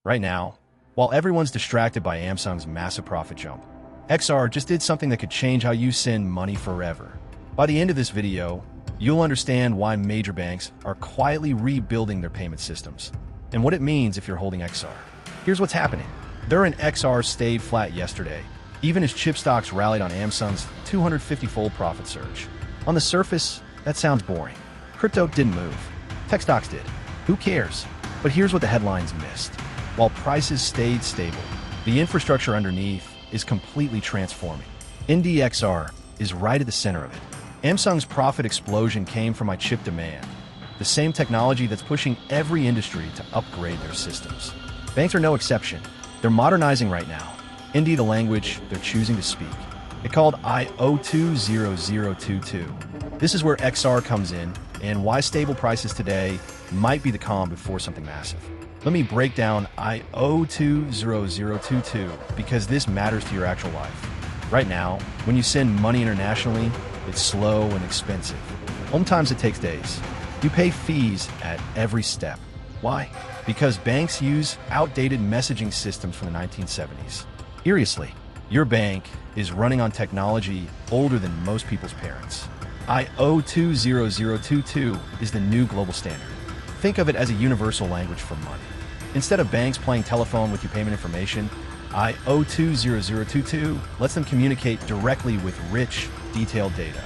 Right now, while everyone's distracted by Samsung's massive profit jump, XR just did something that could change how you send money forever. By the end of this video, you'll understand why major banks are quietly rebuilding their payment systems and what it means if you're holding XR. Here's what's happening. During XR stayed flat yesterday, even as chip stocks rallied on Samsung's 250-fold profit surge. On the surface, that sounds boring. Crypto didn't move. Tech stocks did. Who cares? But here's what the headlines missed. While prices stayed stable, the infrastructure underneath is completely transforming. XR is right at the center of it. Samsung's profit explosion came from chip demand, the same technology that's pushing every industry to upgrade their systems. Banks are no exception. They're modernizing right now. Hindi, the language they're choosing to speak. It's called I020022. This is where XR comes in and why stable prices today might be the calm before something massive. Let me break down I020022 because this matters to your actual life. Right now, when you send money internationally, it's slow and expensive. Sometimes it takes days. You pay fees at every step. Why? Because banks use outdated messaging systems from the 1970s. Seriously, your bank is running on technology older than most people's parents. I020022 is the new global standard. Think of it as a universal language for money. Instead of banks playing telephone with your payment information, I020022 lets them communicate directly with rich, detailed data.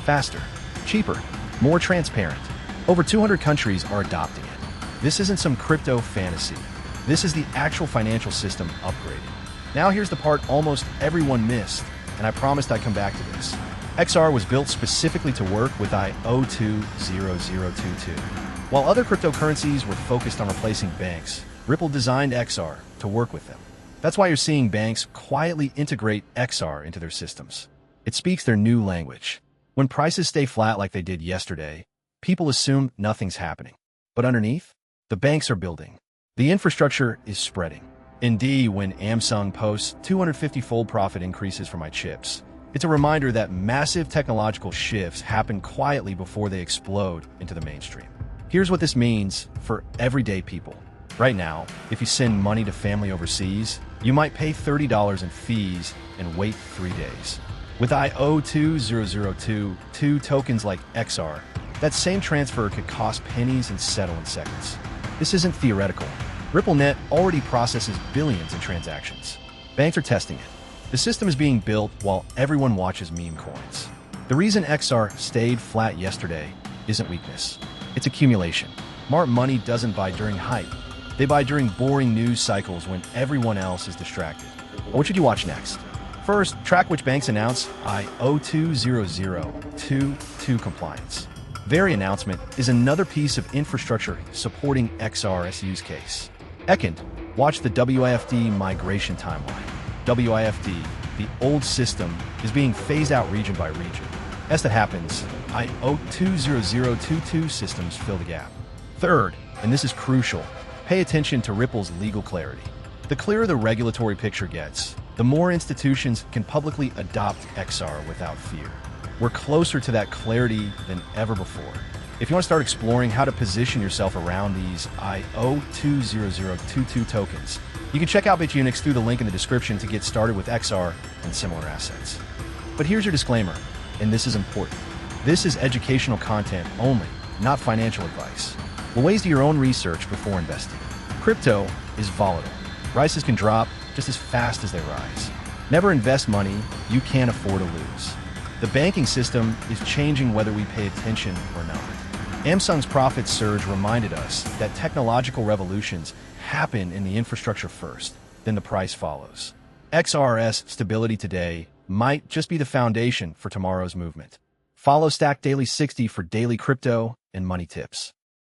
Faster, cheaper, more transparent. Over 200 countries are adopting it. This isn't some crypto fantasy. This is the actual financial system upgraded. Now here's the part almost everyone missed, and I promised I'd come back to this. XR was built specifically to work with I020022. While other cryptocurrencies were focused on replacing banks, Ripple designed XR to work with them. That's why you're seeing banks quietly integrate XR into their systems. It speaks their new language. When prices stay flat like they did yesterday, people assume nothing's happening. But underneath, the banks are building. The infrastructure is spreading. Indeed, when Samsung posts 250-fold profit increases for my chips, it's a reminder that massive technological shifts happen quietly before they explode into the mainstream. Here's what this means for everyday people. Right now, if you send money to family overseas, you might pay $30 in fees and wait 3 days. With I020022 tokens like XR, that same transfer could cost pennies and settle in seconds. This isn't theoretical. RippleNet already processes billions in transactions. Banks are testing it. The system is being built while everyone watches meme coins. The reason XR stayed flat yesterday isn't weakness. It's accumulation. Smart money doesn't buy during hype. They buy during boring news cycles when everyone else is distracted. What should you watch next? First, track which banks announce I020022 compliance. Very announcement is another piece of infrastructure supporting XR's use case. Second, watch the WIFD migration timeline. WIFD, the old system, is being phased out region by region. As that happens, I020022 systems fill the gap. Third, and this is crucial, pay attention to Ripple's legal clarity. The clearer the regulatory picture gets, the more institutions can publicly adopt XR without fear. We're closer to that clarity than ever before. If you want to start exploring how to position yourself around these I020022 tokens, you can check out BitUnix through the link in the description to get started with XR and similar assets. But here's your disclaimer, and this is important. This is educational content only, not financial advice. Always do your own research before investing. Crypto is volatile. Prices can drop just as fast as they rise. Never invest money you can't afford to lose. The banking system is changing whether we pay attention or not. Samsung's profit surge reminded us that technological revolutions happen in the infrastructure first, then the price follows. XR's stability today might just be the foundation for tomorrow's movement. Follow Stack Daily 60 for daily crypto and money tips.